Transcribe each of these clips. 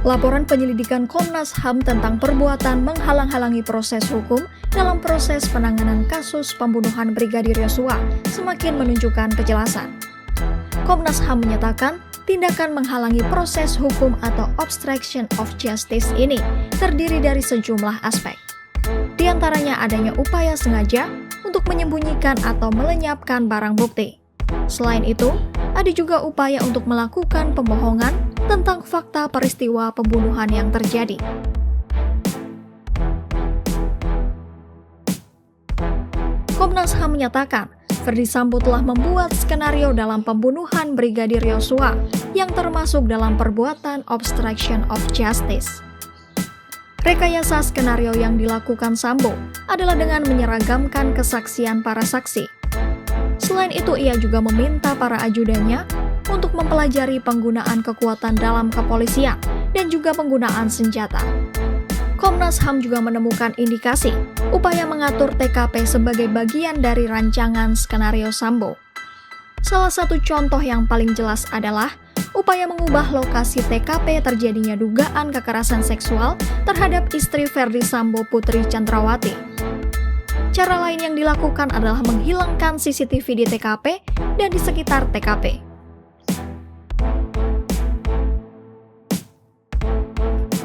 Laporan penyelidikan Komnas HAM tentang perbuatan menghalang-halangi proses hukum dalam proses penanganan kasus pembunuhan Brigadir Yosua semakin menunjukkan kejelasan. Komnas HAM menyatakan tindakan menghalangi proses hukum atau obstruction of justice ini terdiri dari sejumlah aspek. Di antaranya adanya upaya sengaja untuk menyembunyikan atau melenyapkan barang bukti. Selain itu, ada juga upaya untuk melakukan pembohongan tentang fakta peristiwa pembunuhan yang terjadi. Komnas HAM menyatakan, Ferdy Sambo telah membuat skenario dalam pembunuhan Brigadir Yosua yang termasuk dalam perbuatan obstruction of justice. Rekayasa skenario yang dilakukan Sambo adalah dengan menyeragamkan kesaksian para saksi. Selain itu, ia juga meminta para ajudannya untuk mempelajari penggunaan kekuatan dalam kepolisian dan juga penggunaan senjata. Komnas HAM juga menemukan indikasi upaya mengatur TKP sebagai bagian dari rancangan skenario Sambo. Salah satu contoh yang paling jelas adalah upaya mengubah lokasi TKP terjadinya dugaan kekerasan seksual terhadap istri Ferdy Sambo, Putri Chandrawati. Cara lain yang dilakukan adalah menghilangkan CCTV di TKP dan di sekitar TKP.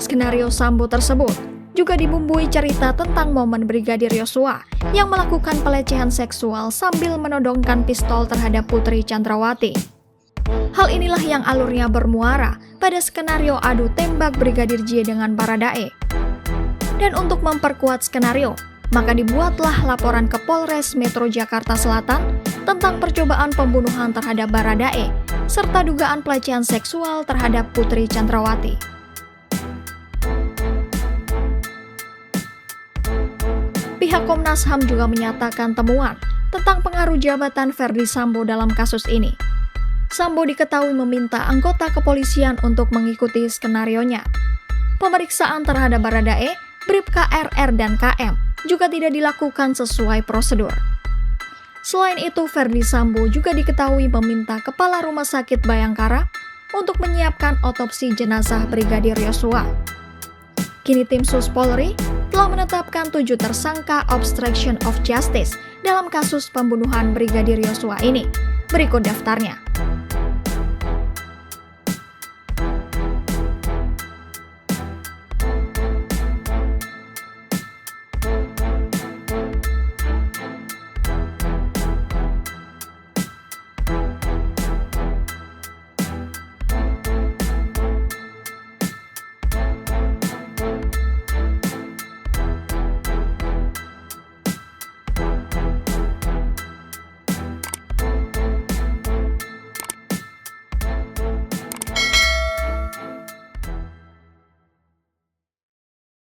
Skenario Sambo tersebut juga dibumbui cerita tentang momen Brigadir Yosua yang melakukan pelecehan seksual sambil menodongkan pistol terhadap Putri Chandrawati. Hal inilah yang alurnya bermuara pada skenario adu tembak Brigadir J dengan Baradae. Dan untuk memperkuat skenario, maka dibuatlah laporan ke Polres Metro Jakarta Selatan tentang percobaan pembunuhan terhadap Baradae serta dugaan pelecehan seksual terhadap Putri Chandrawati. Pihak Komnas HAM juga menyatakan temuan tentang pengaruh jabatan Ferdy Sambo dalam kasus ini. Sambo diketahui meminta anggota kepolisian untuk mengikuti skenarionya. Pemeriksaan terhadap Baradae, Bribka RR dan KM juga tidak dilakukan sesuai prosedur. Selain itu, Ferdy Sambo juga diketahui meminta Kepala Rumah Sakit Bayangkara untuk menyiapkan otopsi jenazah Brigadir Yosua. Kini tim Sus Polri telah menetapkan 7 tersangka obstruction of justice dalam kasus pembunuhan Brigadir Yosua ini. Berikut daftarnya.